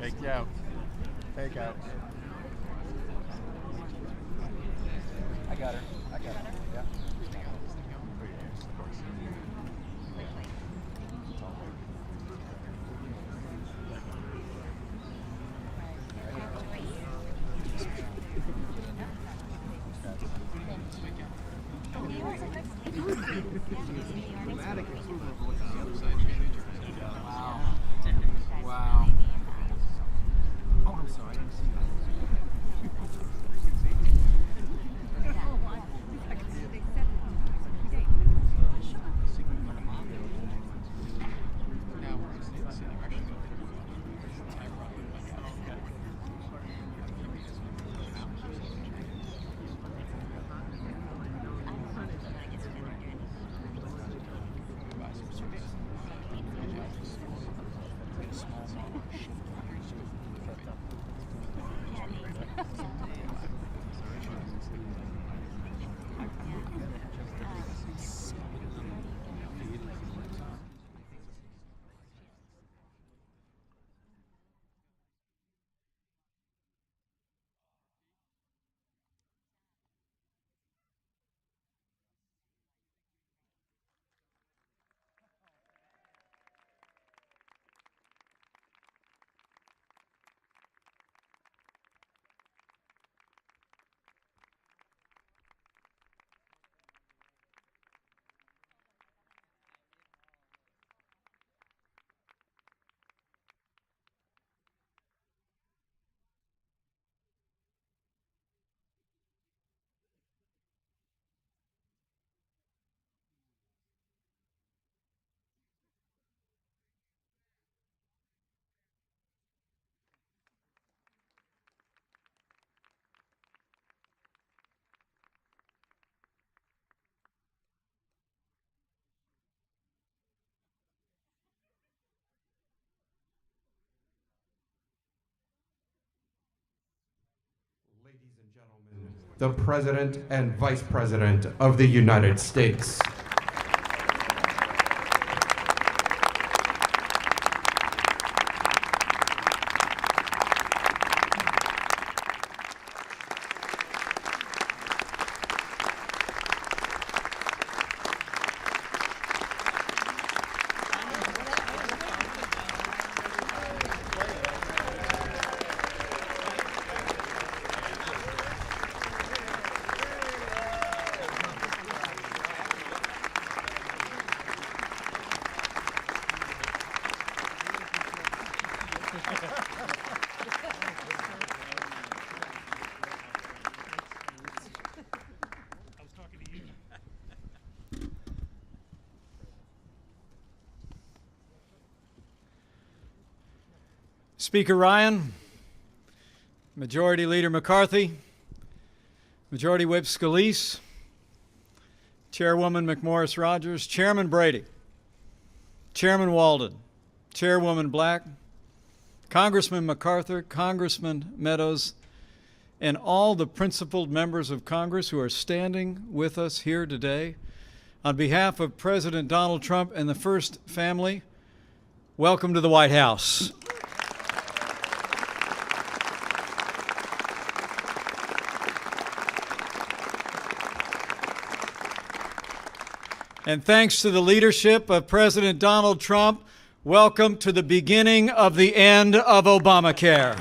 Fake out. Fake out. I got her. Yeah. Wow. Wow. Oh, I'm sorry. I didn't see that. Ladies and gentlemen, the President and Vice President of the United States. Speaker Ryan, Majority Leader McCarthy, Majority Whip Scalise, Chairwoman McMorris Rodgers, Chairman Brady, Chairman Walden, Chairwoman Black, Congressman MacArthur, Congressman Meadows, and all the principled members of Congress who are standing with us here today. On behalf of President Donald Trump and the First Family, welcome to the White House. And thanks to the leadership of President Donald Trump, welcome to the beginning of the end of Obamacare.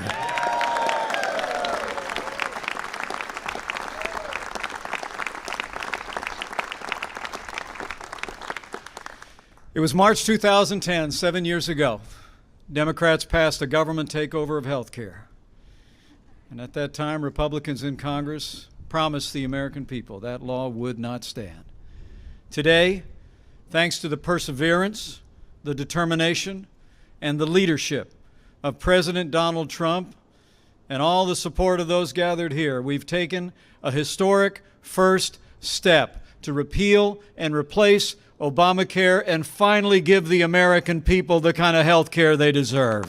It was March 2010, 7 years ago. Democrats passed a government takeover of health care. And at that time, Republicans in Congress promised the American people that law would not stand. Today, thanks to the perseverance, the determination, and the leadership of President Donald Trump and all the support of those gathered here, we've taken a historic first step to repeal and replace Obamacare and finally give the American people the kind of health care they deserve.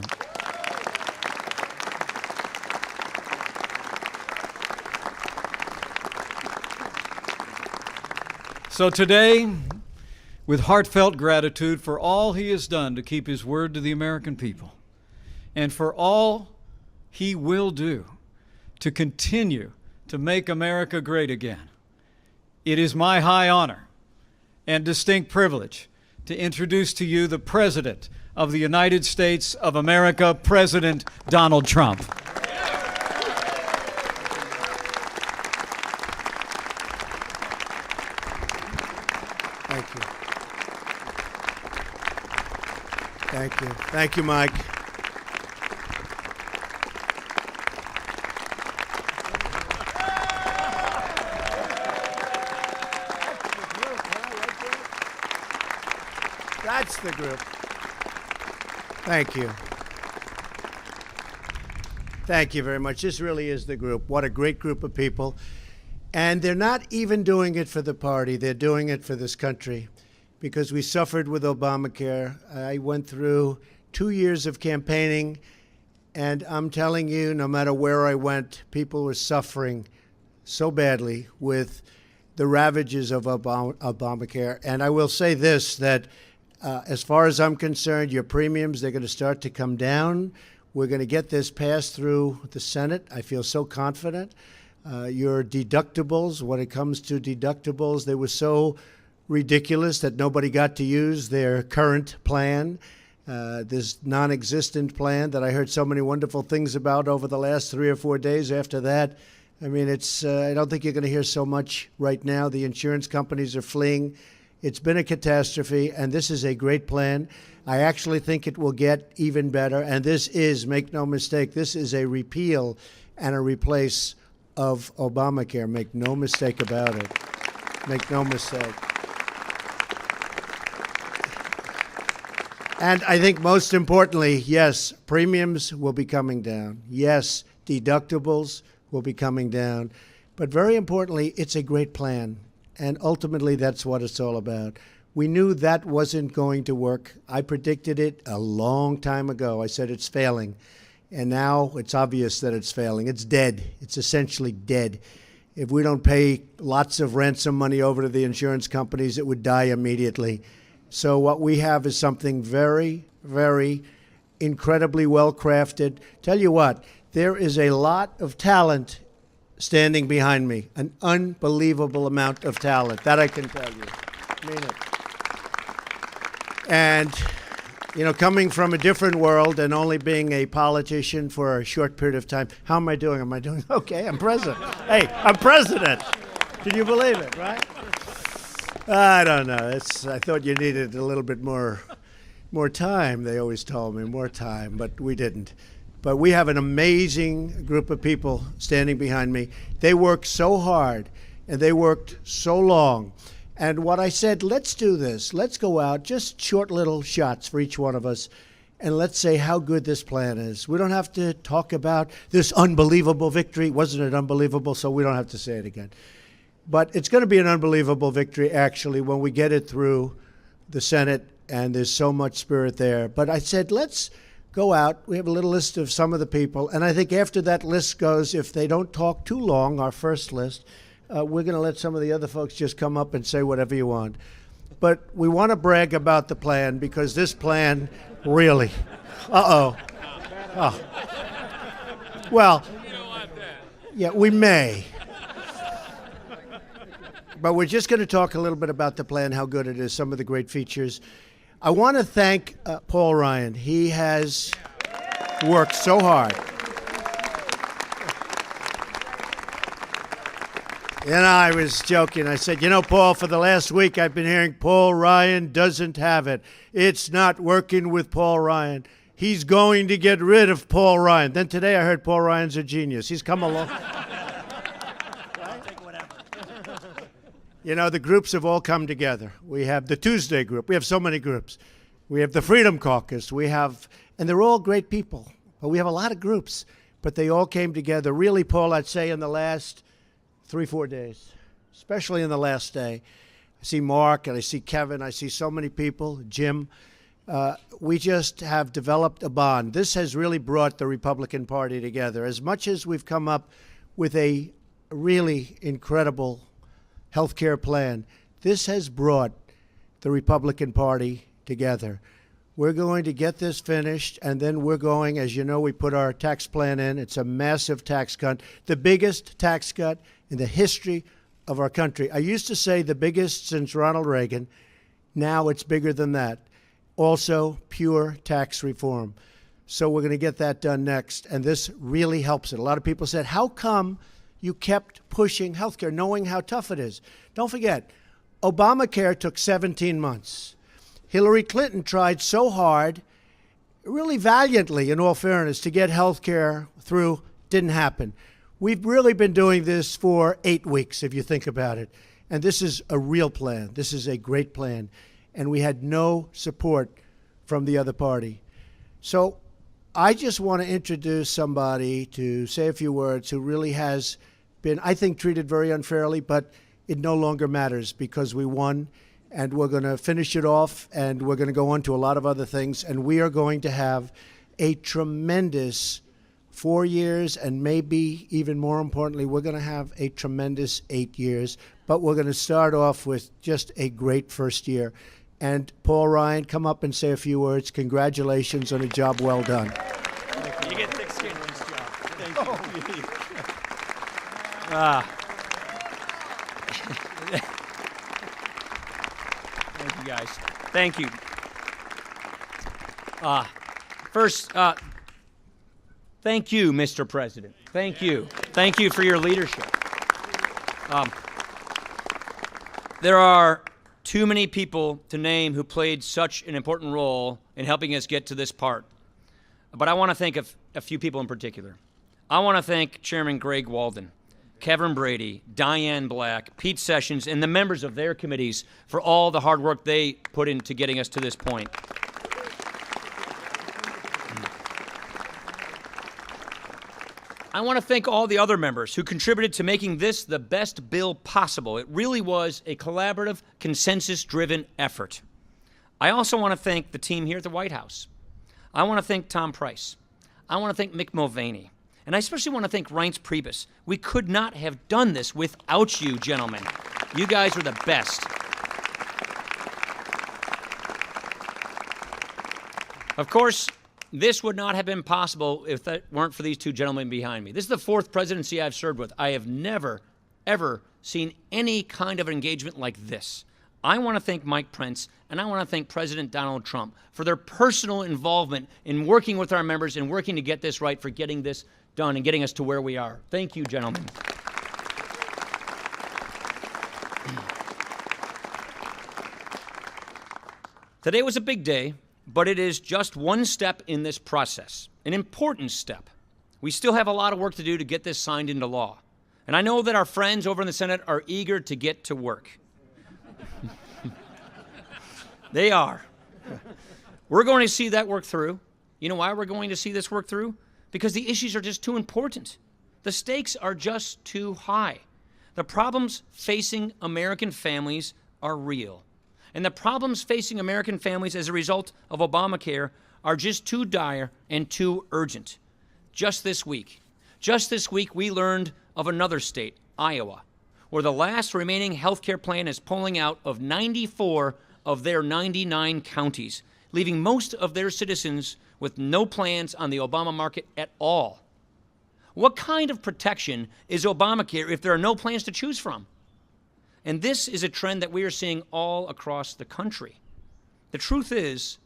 So today, with heartfelt gratitude for all he has done to keep his word to the American people, and for all he will do to continue to make America great again. It is my high honor and distinct privilege to introduce to you the President of the United States of America, President Donald Trump. Thank you. Thank you. Thank you, Mike. That's the group. Thank you. Thank you very much. This really is the group. What a great group of people. And they're not even doing it for the party. They're doing it for this country because we suffered with Obamacare. I went through 2 years of campaigning, and I'm telling you, no matter where I went, people were suffering so badly with the ravages of Obamacare. And I will say this, that as far as I'm concerned, your premiums, they're going to start to come down. We're going to get this passed through the Senate. I feel so confident. Your deductibles, when it comes to deductibles, they were so ridiculous that nobody got to use their current plan, this non-existent plan that I heard so many wonderful things about over the last 3 or 4 days after that. I mean, it's I don't think you're going to hear so much right now. The insurance companies are fleeing. It's been a catastrophe, and this is a great plan. I actually think it will get even better, and this is, make no mistake, this is a repeal and a replace of Obamacare. Make no mistake about it. Make no mistake. And I think most importantly, yes, premiums will be coming down. Yes, deductibles will be coming down. But very importantly, it's a great plan. And ultimately, that's what it's all about. We knew that wasn't going to work. I predicted it a long time ago. I said it's failing. And now it's obvious that it's failing. It's dead. It's essentially dead. If we don't pay lots of ransom money over to the insurance companies, it would die immediately. So what we have is something very, very incredibly well-crafted. Tell you what, there is a lot of talent standing behind me, an unbelievable amount of talent. That I can tell you. I mean it. And, you know, coming from a different world and only being a politician for a short period of time, how am I doing? Am I doing okay? I'm president. Hey, I'm president. Can you believe it, right? I don't know. I thought you needed a little bit more time. They always told me more time, but we didn't. But we have an amazing group of people standing behind me. They worked so hard, and they worked so long. And what I said, let's do this. Let's go out, just short little shots for each one of us, and let's say how good this plan is. We don't have to talk about this unbelievable victory. Wasn't it unbelievable? So we don't have to say it again. But it's going to be an unbelievable victory, actually, when we get it through the Senate, and there's so much spirit there. But I said, let's go out. We have a little list of some of the people. And I think after that list goes, if they don't talk too long, our first list, we're going to let some of the other folks just come up and say whatever you want. But we want to brag about the plan because this plan really, oh. Well, yeah, we may. But we're just going to talk a little bit about the plan, how good it is, some of the great features. I want to thank Paul Ryan. He has worked so hard. And I was joking. I said, you know, Paul, for the last week I've been hearing Paul Ryan doesn't have it. It's not working with Paul Ryan. He's going to get rid of Paul Ryan. Then today I heard Paul Ryan's a genius. He's come along. You know, the groups have all come together. We have the Tuesday group. We have so many groups. We have the Freedom Caucus. And they're all great people. But we have a lot of groups. But they all came together. Really, Paul, I'd say in the last 3-4 days, especially in the last day. I see Mark and I see Kevin. I see so many people, Jim. We just have developed a bond. This has really brought the Republican Party together. As much as we've come up with a really incredible health care plan, this has brought the Republican Party together. We're going to get this finished, and then we're going, as you know, we put our tax plan in. It's a massive tax cut, the biggest tax cut in the history of our country. I used to say the biggest since Ronald Reagan. Now it's bigger than that. Also, pure tax reform. So we're going to get that done next, and this really helps it. A lot of people said, how come you kept pushing health care, knowing how tough it is? Don't forget, Obamacare took 17 months. Hillary Clinton tried so hard, really valiantly, in all fairness, to get health care through. Didn't happen. We've really been doing this for 8 weeks, if you think about it. And this is a real plan. This is a great plan. And we had no support from the other party. So I just want to introduce somebody to say a few words who really has been, I think, treated very unfairly, but it no longer matters because we won. And we're going to finish it off, and we're going to go on to a lot of other things. And we are going to have a tremendous 4 years, and maybe even more importantly, we're going to have a tremendous 8 years. But we're going to start off with just a great first year. And Paul Ryan, come up and say a few words. Congratulations on a job well done. You get thick skin in this job. Thank you. Thank you, guys. Thank you. First, thank you, Mr. President. Thank you. Thank you for your leadership. There are too many people to name who played such an important role in helping us get to this part. But I want to thank a few people in particular. I want to thank Chairman Greg Walden, Kevin Brady, Diane Black, Pete Sessions, and the members of their committees for all the hard work they put into getting us to this point. I want to thank all the other members who contributed to making this the best bill possible. It really was a collaborative, consensus-driven effort. I also want to thank the team here at the White House. I want to thank Tom Price. I want to thank Mick Mulvaney. And I especially want to thank Reince Priebus. We could not have done this without you, gentlemen. You guys are the best. Of course, this would not have been possible if that weren't for these two gentlemen behind me. This is the fourth presidency I've served with. I have never, ever seen any kind of engagement like this. I want to thank Mike Pence, and I want to thank President Donald Trump for their personal involvement in working with our members and working to get this right, for getting this done and getting us to where we are. Thank you, gentlemen. Today was a big day, but it is just one step in this process, an important step. We still have a lot of work to do to get this signed into law. And I know that our friends over in the Senate are eager to get to work. They are. We're going to see that work through. You know why we're going to see this work through? Because the issues are just too important. The stakes are just too high. The problems facing American families are real. And the problems facing American families as a result of Obamacare are just too dire and too urgent. Just this week, we learned of another state, Iowa, where the last remaining health care plan is pulling out of 94 of their 99 counties, leaving most of their citizens with no plans on the Obama market at all. What kind of protection is Obamacare if there are no plans to choose from? And this is a trend that we are seeing all across the country. The truth is,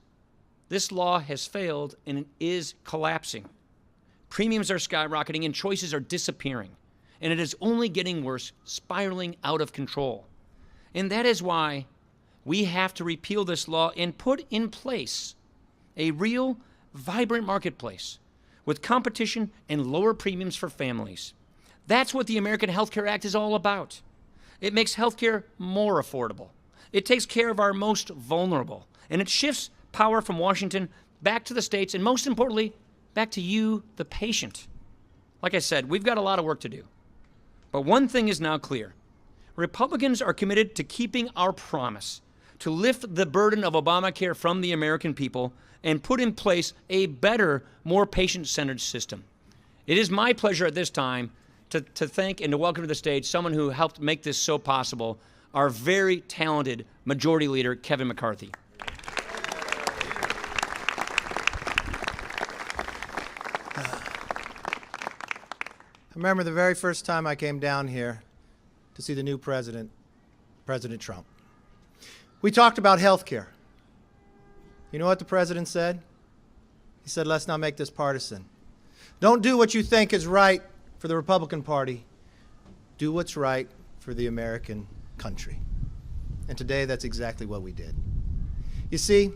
this law has failed and it is collapsing. Premiums are skyrocketing and choices are disappearing. And it is only getting worse, spiraling out of control. And that is why we have to repeal this law and put in place a real, vibrant marketplace with competition and lower premiums for families. That's what the American Health Care Act is all about. It makes health care more affordable. It takes care of our most vulnerable. And it shifts power from Washington back to the states, and most importantly, back to you, the patient. Like I said, we've got a lot of work to do. But one thing is now clear. Republicans are committed to keeping our promise to lift the burden of Obamacare from the American people and put in place a better, more patient-centered system. It is my pleasure at this time to thank and to welcome to the stage someone who helped make this so possible, our very talented Majority Leader, Kevin McCarthy. remember the very first time I came down here to see the new president, President Trump. We talked about health care. You know what the president said? He said, let's not make this partisan. Don't do what you think is right for the Republican Party. Do what's right for the American country. And today, that's exactly what we did. You see,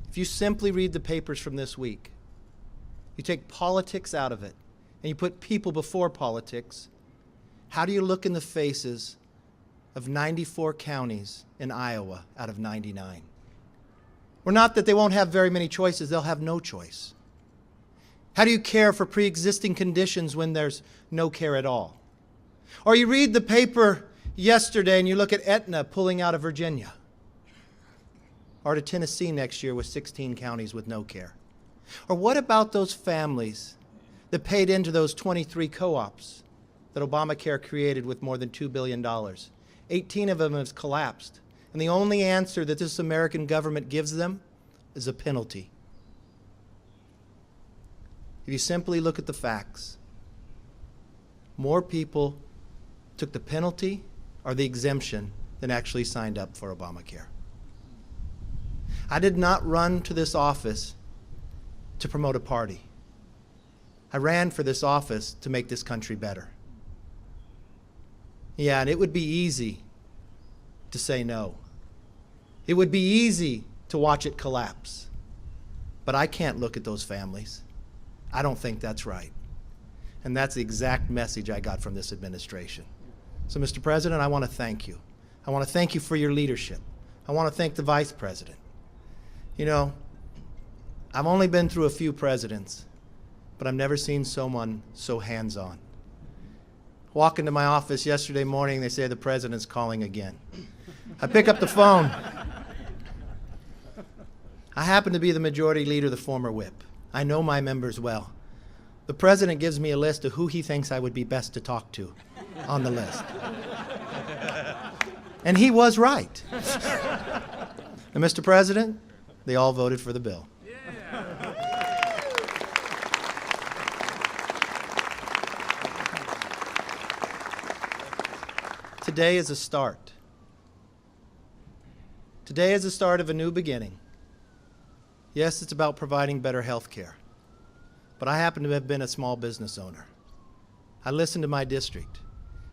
if you simply read the papers from this week, you take politics out of it, and you put people before politics, how do you look in the faces of 94 counties in Iowa out of 99? Or not that they won't have very many choices, they'll have no choice. How do you care for pre-existing conditions when there's no care at all? Or you read the paper yesterday and you look at Aetna pulling out of Virginia, or to Tennessee next year with 16 counties with no care. Or what about those families that paid into those 23 co-ops that Obamacare created with more than $2 billion? 18 of them have collapsed. And the only answer that this American government gives them is a penalty. If you simply look at the facts, more people took the penalty or the exemption than actually signed up for Obamacare. I did not run to this office to promote a party. I ran for this office to make this country better. Yeah, and it would be easy to say no. It would be easy to watch it collapse. But I can't look at those families. I don't think that's right. And that's the exact message I got from this administration. So, Mr. President, I want to thank you. I want to thank you for your leadership. I want to thank the Vice President. You know, I've only been through a few presidents, but I've never seen someone so hands-on. Walk into my office yesterday morning, they say the president's calling again. I pick up the phone. I happen to be the majority leader, the former whip. I know my members well. The president gives me a list of who he thinks I would be best to talk to on the list. And he was right. And Mr. President, they all voted for the bill. Today is a start. Today is the start of a new beginning. Yes, it's about providing better health care. But I happen to have been a small business owner. I listened to my district.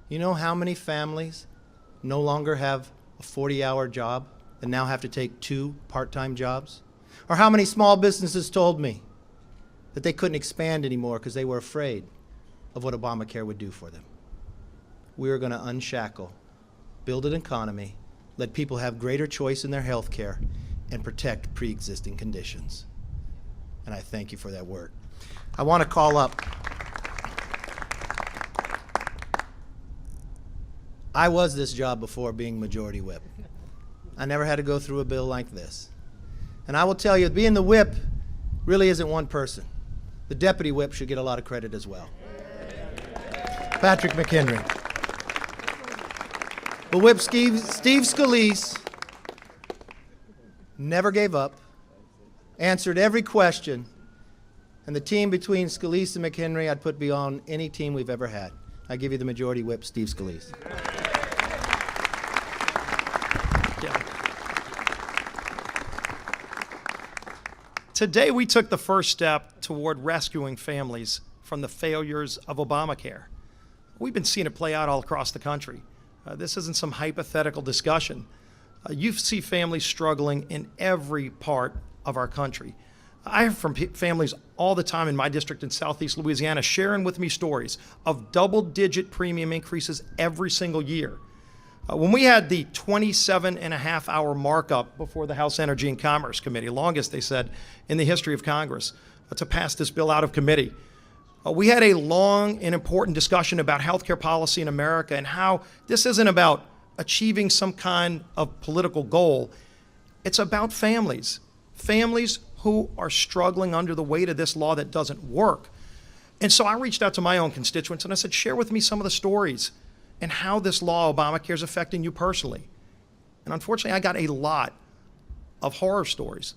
You know how many families no longer have a 40-hour job and now have to take 2 part-time jobs? Or how many small businesses told me that they couldn't expand anymore because they were afraid of what Obamacare would do for them? We are going to unshackle, build an economy, let people have greater choice in their health care, and protect pre-existing conditions. And I thank you for that work. I want to call up. I was this job before being majority whip. I never had to go through a bill like this. And I will tell you, being the whip really isn't one person. The deputy whip should get a lot of credit as well. Patrick McHenry. But Whip Steve Scalise never gave up, answered every question, and the team between Scalise and McHenry I'd put beyond any team we've ever had. I give you the majority whip, Steve Scalise. Today we took the first step toward rescuing families from the failures of Obamacare. We've been seeing it play out all across the country. This isn't some hypothetical discussion. You see families struggling in every part of our country. I hear from families all the time in my district in Southeast Louisiana sharing with me stories of double-digit premium increases every single year. When we had the 27.5-hour markup before the House Energy and Commerce Committee, longest, they said, in the history of Congress, to pass this bill out of committee, we had a long and important discussion about healthcare policy in America and how this isn't about achieving some kind of political goal. It's about families who are struggling under the weight of this law that doesn't work. And so I reached out to my own constituents and I said, share with me some of the stories and how this law, Obamacare, is affecting you personally. And unfortunately, I got a lot of horror stories.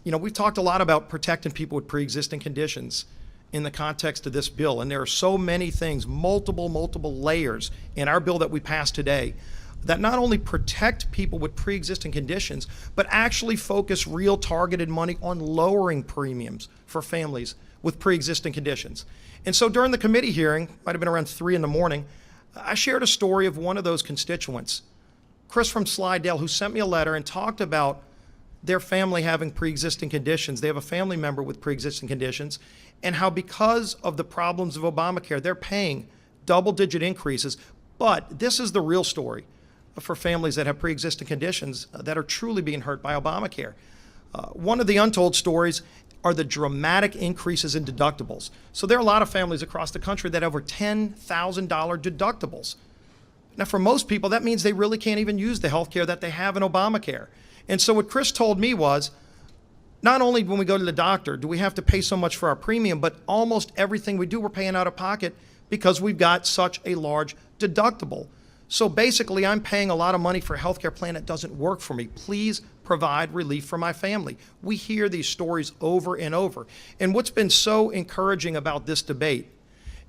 You know, we've talked a lot about protecting people with pre-existing conditions. in the context of this bill. And there are so many things, multiple layers in our bill that we passed today that not only protect people with pre-existing conditions, but actually focus real targeted money on lowering premiums for families with pre-existing conditions. And so during the committee hearing, might have been around 3 in the morning, I shared a story of one of those constituents, Chris from Slidell, who sent me a letter and talked about their family having pre-existing conditions. They have a family member with pre-existing conditions, and how because of the problems of Obamacare, they're paying double-digit increases. But this is the real story for families that have pre-existing conditions that are truly being hurt by Obamacare. One of the untold stories are the dramatic increases in deductibles. So there are a lot of families across the country that have over $10,000 deductibles. Now, for most people, that means they really can't even use the health care that they have in Obamacare. And so what Chris told me was, not only when we go to the doctor do we have to pay so much for our premium, but almost everything we do we're paying out of pocket because we've got such a large deductible. So basically, I'm paying a lot of money for a health care plan that doesn't work for me. Please provide relief for my family. We hear these stories over and over. And what's been so encouraging about this debate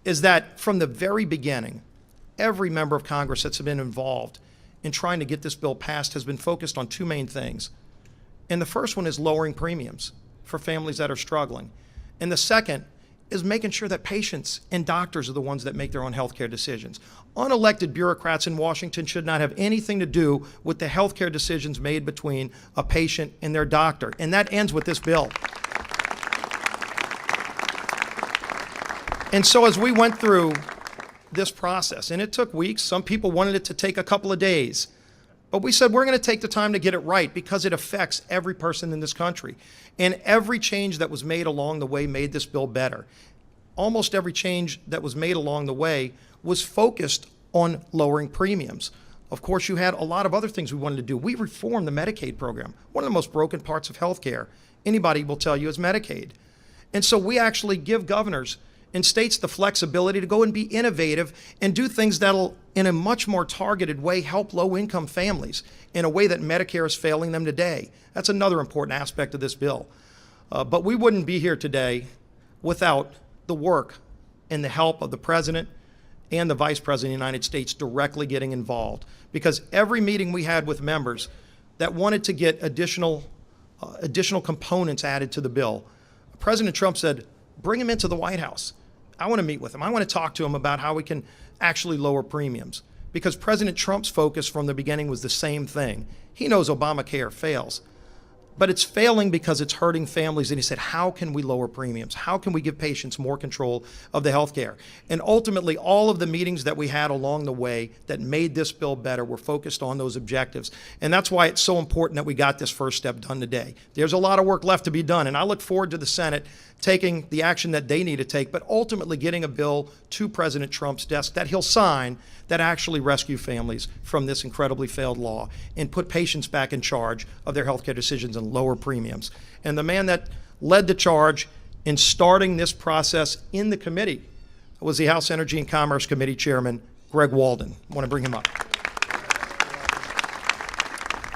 is that from the very beginning, every member of Congress that's been involved in trying to get this bill passed has been focused on 2 main things. And the first one is lowering premiums for families that are struggling. And the second is making sure that patients and doctors are the ones that make their own healthcare decisions. Unelected bureaucrats in Washington should not have anything to do with the healthcare decisions made between a patient and their doctor. And that ends with this bill. And so as we went through this process, and it took weeks, some people wanted it to take a couple of days, but we said we're going to take the time to get it right because it affects every person in this country. And every change that was made along the way made this bill better. Almost every change that was made along the way was focused on lowering premiums. Of course, you had a lot of other things we wanted to do. We reformed the Medicaid program. One of the most broken parts of healthcare, anybody will tell you, is Medicaid. And so we actually give governors and states the flexibility to go and be innovative and do things that'll, in a much more targeted way, help low-income families in a way that Medicare is failing them today. That's another important aspect of this bill. But we wouldn't be here today without the work and the help of the President and the Vice President of the United States directly getting involved. Because every meeting we had with members that wanted to get additional components added to the bill, President Trump said, bring him into the White House. I want to meet with him. I want to talk to him about how we can actually lower premiums. Because President Trump's focus from the beginning was the same thing. He knows Obamacare fails, but it's failing because it's hurting families. And he said, how can we lower premiums? How can we give patients more control of the health care? And ultimately, all of the meetings that we had along the way that made this bill better were focused on those objectives. And that's why it's so important that we got this first step done today. There's a lot of work left to be done, and I look forward to the Senate taking the action that they need to take, but ultimately getting a bill to President Trump's desk that he'll sign that actually rescue families from this incredibly failed law and put patients back in charge of their healthcare decisions and lower premiums. And the man that led the charge in starting this process in the committee was the House Energy and Commerce Committee Chairman, Greg Walden. I want to bring him up.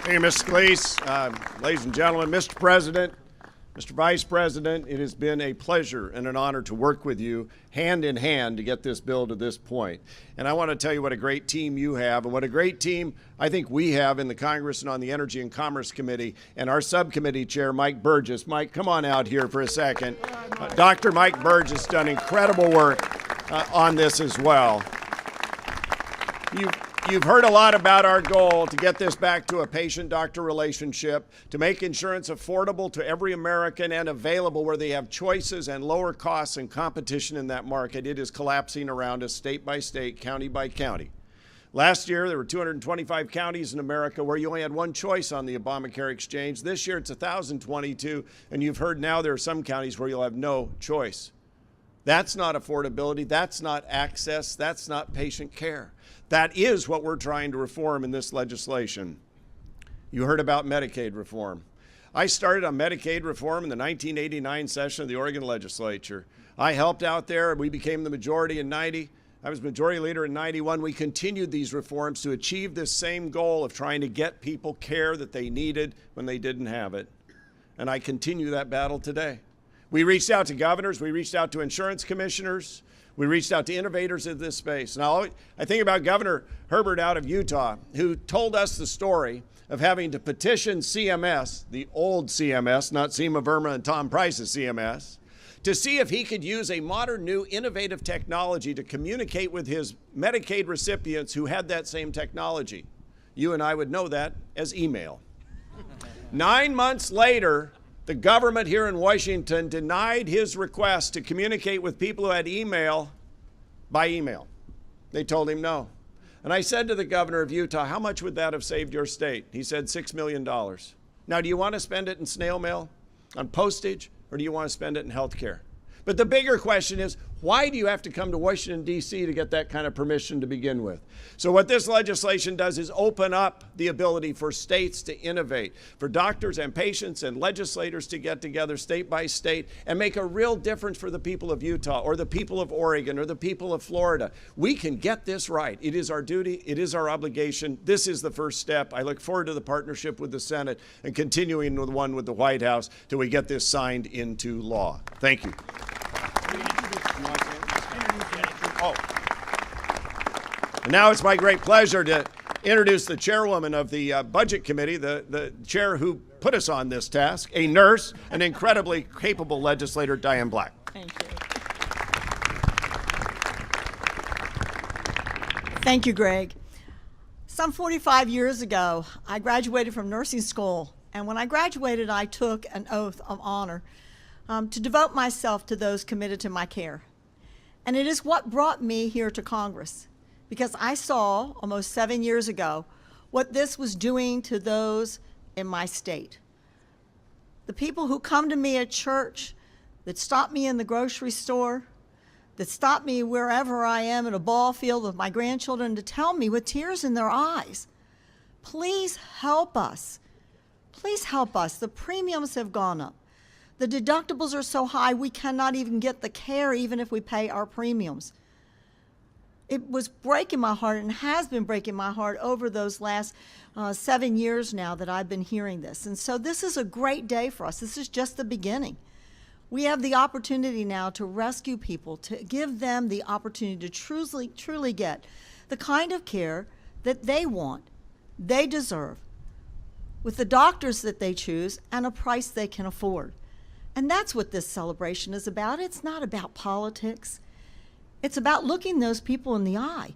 Thank you, Mr. Scalise. Ladies and gentlemen, Mr. President, Mr. Vice President, it has been a pleasure and an honor to work with you hand in hand to get this bill to this point. And I want to tell you what a great team you have and what a great team I think we have in the Congress and on the Energy and Commerce Committee and our subcommittee chair, Mike Burgess. Mike, come on out here for a second. Dr. Mike Burgess done incredible work on this as well. You've heard a lot about our goal to get this back to a patient-doctor relationship, to make insurance affordable to every American and available where they have choices and lower costs and competition in that market. It is collapsing around us state by state, county by county. Last year, there were 225 counties in America where you only had one choice on the Obamacare exchange. This year, it's 1,022, and you've heard now there are some counties where you'll have no choice. That's not affordability. That's not access. That's not patient care. That is what we're trying to reform in this legislation. You heard about Medicaid reform. I started on Medicaid reform in the 1989 session of the Oregon legislature. I helped out there. We became the majority in 90. I was majority leader in 91. We continued these reforms to achieve this same goal of trying to get people care that they needed when they didn't have it. And I continue that battle today. We reached out to governors. We reached out to insurance commissioners. We reached out to innovators in this space. Now, I think about Governor Herbert out of Utah, who told us the story of having to petition CMS, the old CMS, not Seema Verma and Tom Price's CMS, to see if he could use a modern, new, innovative technology to communicate with his Medicaid recipients who had that same technology. You and I would know that as email. 9 months later, the government here in Washington denied his request to communicate with people who had email by email. They told him no. And I said to the governor of Utah, how much would that have saved your state? He said $6 million. Now, do you want to spend it in snail mail, on postage, or do you want to spend it in health care? But the bigger question is, why do you have to come to Washington, D.C. to get that kind of permission to begin with? So what this legislation does is open up the ability for states to innovate, for doctors and patients and legislators to get together state by state and make a real difference for the people of Utah or the people of Oregon or the people of Florida. We can get this right. It is our duty. It is our obligation. This is the first step. I look forward to the partnership with the Senate and continuing with one with the White House till we get this signed into law. Thank you. And now it's my great pleasure to introduce the chairwoman of the Budget Committee, the chair who put us on this task, a nurse, an incredibly capable legislator, Diane Black. Thank you. Thank you, Greg. Some 45 years ago, I graduated from nursing school, and when I graduated, I took an oath of honor to devote myself to those committed to my care. And it is what brought me here to Congress, because I saw almost 7 years ago what this was doing to those in my state. The people who come to me at church, that stop me in the grocery store, that stop me wherever I am in a ball field with my grandchildren to tell me with tears in their eyes, please help us. Please help us. The premiums have gone up. The deductibles are so high we cannot even get the care even if we pay our premiums. It was breaking my heart and has been breaking my heart over those last 7 years now that I've been hearing this. And so this is a great day for us. This is just the beginning. We have the opportunity now to rescue people, to give them the opportunity to truly get the kind of care that they want, they deserve, with the doctors that they choose and a price they can afford. And that's what this celebration is about. It's not about politics. It's about looking those people in the eye.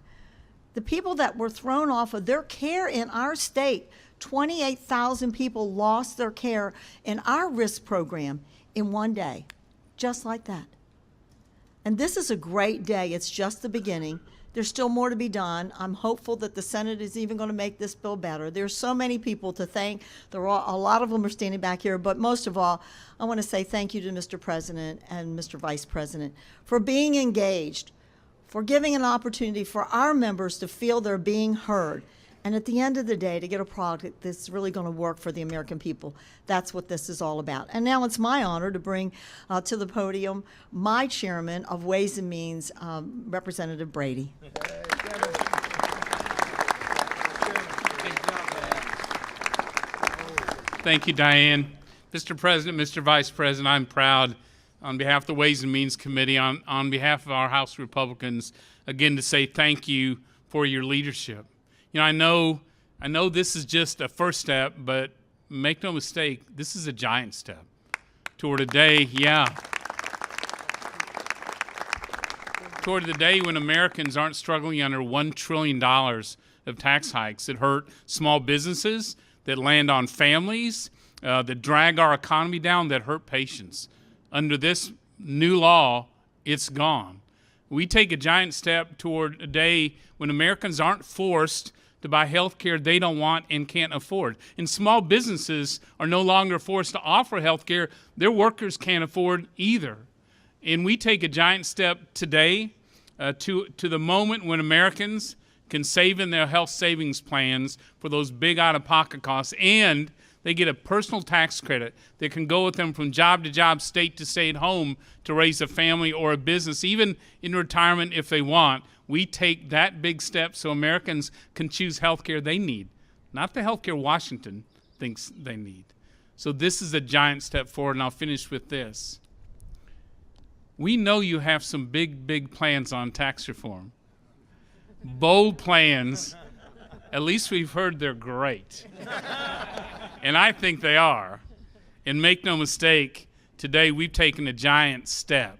The people that were thrown off of their care in our state, 28,000 people lost their care in our risk program in one day, just like that. And this is a great day. It's just the beginning. There's still more to be done. I'm hopeful that the Senate is even going to make this bill better. There's so many people to thank. A lot of them are standing back here, but most of all, I want to say thank you to Mr. President and Mr. Vice President for being engaged, for giving an opportunity for our members to feel they're being heard, and at the end of the day, to get a product that's really going to work for the American people. That's what this is all about. And now it's my honor to bring to the podium my chairman of Ways and Means, Representative Brady. Thank you, Diane. Mr. President, Mr. Vice President, I'm proud on behalf of the Ways and Means Committee, on behalf of our House Republicans, again to say thank you for your leadership. You know, I know this is just a first step, but make no mistake, this is a giant step toward a day, toward the day when Americans aren't struggling under $1 trillion of tax hikes that hurt small businesses, that land on families, that drag our economy down, that hurt patients. Under this new law, it's gone. We take a giant step toward a day when Americans aren't forced to buy health care they don't want and can't afford. And small businesses are no longer forced to offer health care their workers can't afford either. And we take a giant step today to the moment when Americans can save in their health savings plans for those big out-of-pocket costs, and they get a personal tax credit that can go with them from job to job, state to state, home to raise a family or a business, even in retirement if they want. We take that big step so Americans can choose health care they need, not the health care Washington thinks they need. So this is a giant step forward, and I'll finish with this. we know you have some big plans on tax reform. Bold plans. At least we've heard they're great. And I think they are. And make no mistake, today we've taken a giant step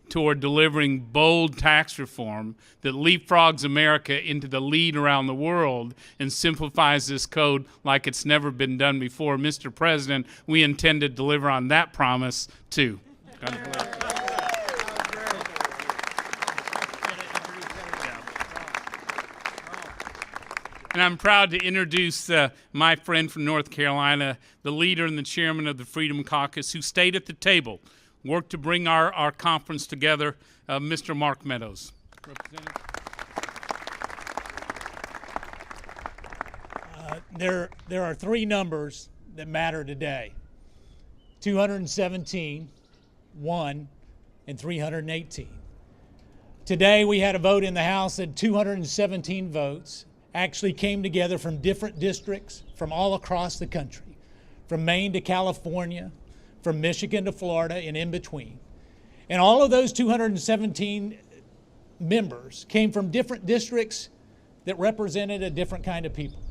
toward delivering bold tax reform that leapfrogs America into the lead around the world and simplifies this code like it's never been done before. Mr. President, we intend to deliver on that promise too. God bless. And I'm proud to introduce my friend from North Carolina, the leader and the chairman of the Freedom Caucus, who stayed at the table, worked to bring our conference together, Mr. Mark Meadows. There are three numbers that matter today: 217, 1, and 318. Today we had a vote in the House that 217 votes actually came together from different districts from all across the country, from Maine to California, from Michigan to Florida, and in between. And all of those 217 members came from different districts that represented a different kind of people.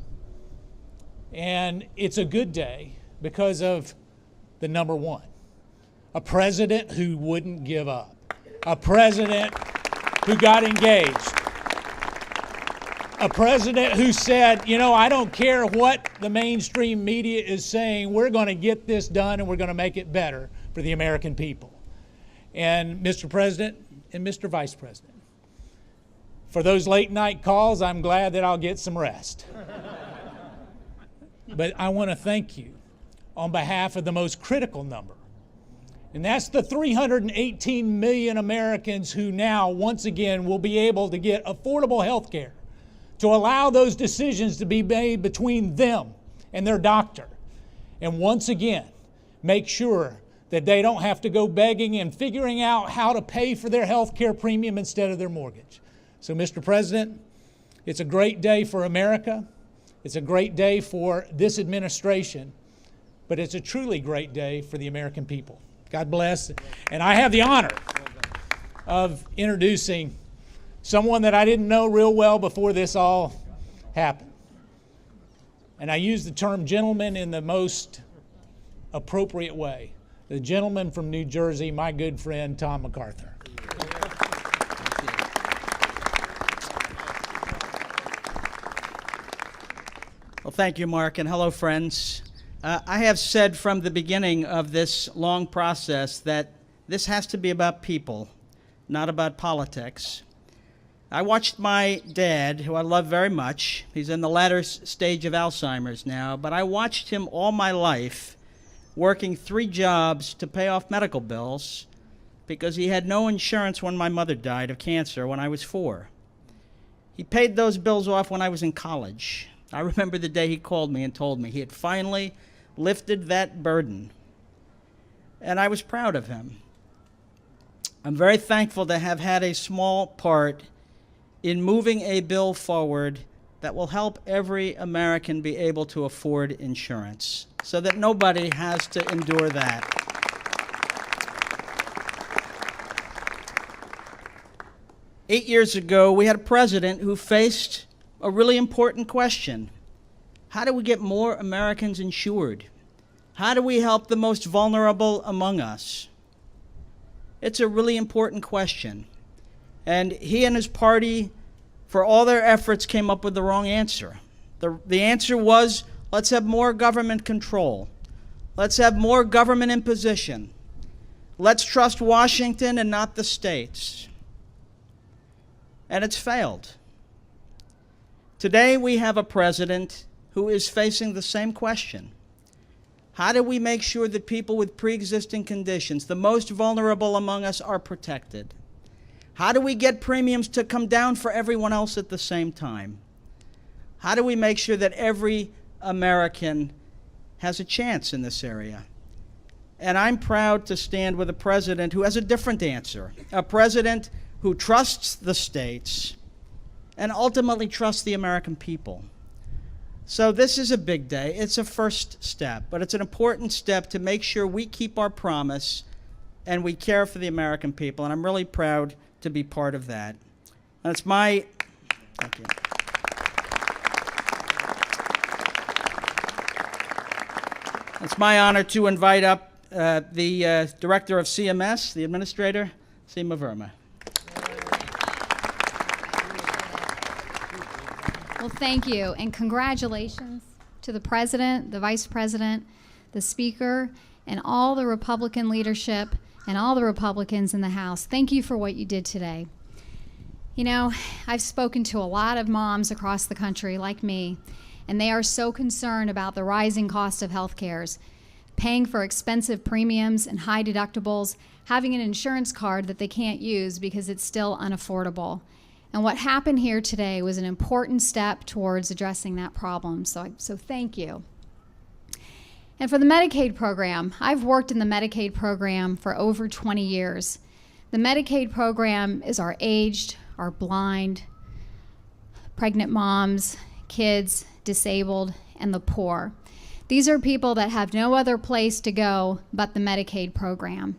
And it's a good day because of the number one: a president who wouldn't give up, a president who got engaged, a president who said, you know, I don't care what the mainstream media is saying, we're going to get this done and we're going to make it better for the American people. And Mr. President and Mr. Vice President, for those late night calls, I'm glad that I'll get some rest. But I want to thank you on behalf of the most critical number. And that's the 318 million Americans who now, once again, will be able to get affordable health care, to allow those decisions to be made between them and their doctor. And once again, make sure that they don't have to go begging and figuring out how to pay for their health care premium instead of their mortgage. So, Mr. President, it's a great day for America. It's a great day for this administration, but it's a truly great day for the American people. God bless. And I have the honor of introducing someone that I didn't know real well before this all happened. And I use the term gentleman in the most appropriate way. The gentleman from New Jersey, my good friend, Tom MacArthur. Well, thank you, Mark, and hello, friends. I have said from the beginning of this long process that this has to be about people, not about politics. I watched my dad, who I love very much. He's in the latter stage of Alzheimer's now, but I watched him all my life working 3 jobs to pay off medical bills because he had no insurance when my mother died of cancer when I was 4. He paid those bills off when I was in college. I remember the day he called me and told me he had finally lifted that burden, and I was proud of him. I'm very thankful to have had a small part in moving a bill forward that will help every American be able to afford insurance so that nobody has to endure that. Eight years ago, we had a president who faced a really important question. How do we get more Americans insured? How do we help the most vulnerable among us? It's a really important question. And he and his party, for all their efforts, came up with the wrong answer. The answer was, let's have more government control. Let's have more government imposition. Let's trust Washington and not the states. And it's failed. Today we have a president who is facing the same question. How do we make sure that people with pre-existing conditions, the most vulnerable among us, are protected? How do we get premiums to come down for everyone else at the same time? How do we make sure that every American has a chance in this area? And I'm proud to stand with a president who has a different answer, a president who trusts the states and ultimately trusts the American people. So this is a big day. It's a first step, but it's an important step to make sure we keep our promise and we care for the American people, and I'm really proud to be part of that. And it's my, thank you. It's my honor to invite up the director of CMS, the administrator, Seema Verma. Well, thank you, and congratulations to the president, the vice president, the speaker, and all the Republican leadership and all the Republicans in the House. Thank you for what you did today. You know, I've spoken to a lot of moms across the country like me, and they are so concerned about the rising cost of health care, paying for expensive premiums and high deductibles, having an insurance card that they can't use because it's still unaffordable. And what happened here today was an important step towards addressing that problem, so thank you. And for the Medicaid program, I've worked in the Medicaid program for over 20 years. The Medicaid program is our aged, our blind, pregnant moms, kids, disabled, and the poor. These are people that have no other place to go but the Medicaid program.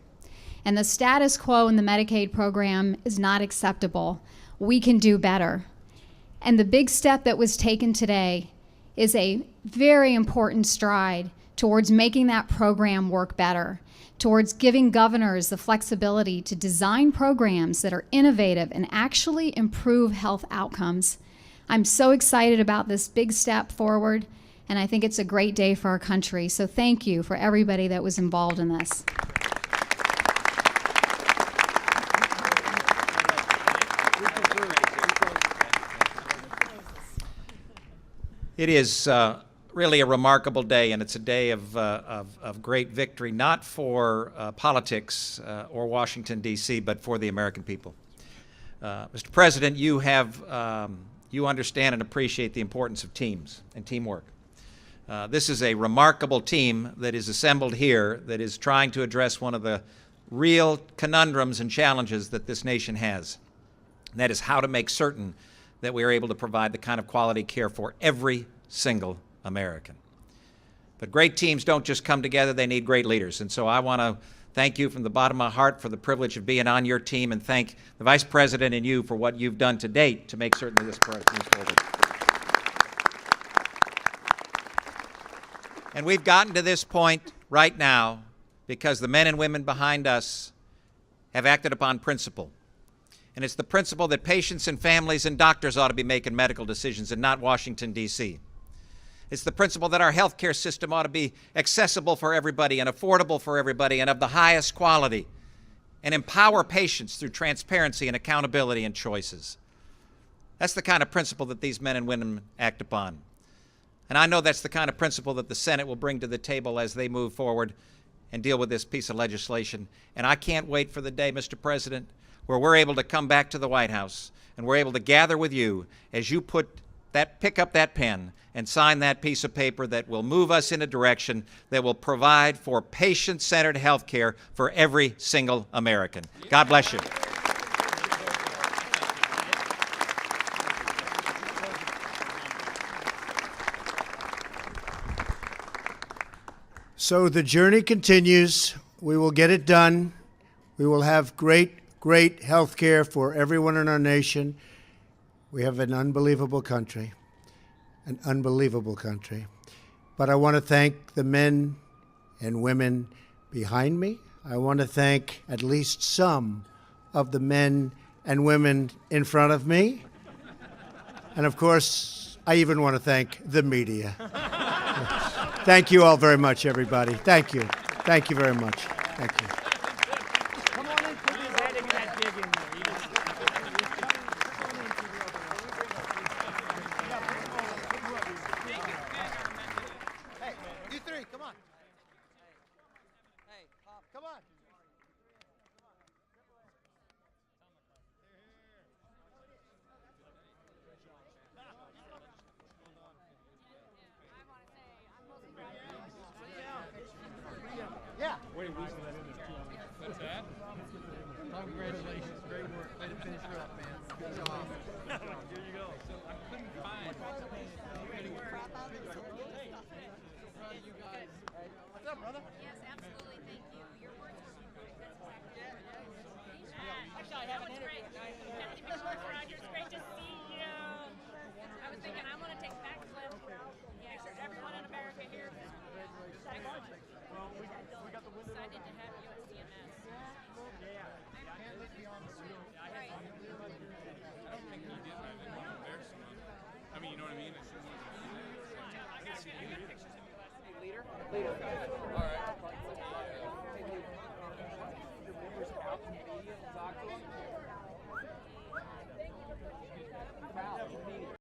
And the status quo in the Medicaid program is not acceptable. We can do better. And the big step that was taken today is a very important stride towards making that program work better, towards giving governors the flexibility to design programs that are innovative and actually improve health outcomes. I'm so excited about this big step forward, and I think it's a great day for our country. So thank you for everybody that was involved in this. It is really a remarkable day, and it's a day of great victory, not for politics or Washington, D.C., but for the American people. Mr. President, you understand and appreciate the importance of teams and teamwork. This is a remarkable team that is assembled here that is trying to address one of the real conundrums and challenges that this nation has. And that is how to make certain that we are able to provide the kind of quality care for every single American. But great teams don't just come together, they need great leaders. And so I want to thank you from the bottom of my heart for the privilege of being on your team, and thank the Vice President and you for what you've done to date to make certain that this program moves forward. And we've gotten to this point right now because the men and women behind us have acted upon principle. And it's the principle that patients and families and doctors ought to be making medical decisions and not Washington, D.C. It's the principle that our health care system ought to be accessible for everybody and affordable for everybody and of the highest quality, and empower patients through transparency and accountability and choices. That's the kind of principle that these men and women act upon. And I know that's the kind of principle that the Senate will bring to the table as they move forward and deal with this piece of legislation. And I can't wait for the day, Mr. President, where we're able to come back to the White House and we're able to gather with you as you pick up that pen and sign that piece of paper that will move us in a direction that will provide for patient-centered health care for every single American. God bless you. So the journey continues. We will get it done. We will have great health care for everyone in our nation. We have an unbelievable country, an unbelievable country. But I want to thank the men and women behind me. I want to thank at least some of the men and women in front of me. And of course, I even want to thank the media. Thank you all very much, everybody. Thank you. Thank you very much. Thank you. What's that? Congratulations. Great work. Way to finish her up, man. Good job. Here you go. So I couldn't find. What's up, brother? Yes, absolutely. Thank you. Your work is great. Deputy Commissioner Rogers, great to see you. I was thinking I'm going to take that clip. Make sure everyone in America hears it. Excellent. Well, we got the excited to have you at CMS. Yeah.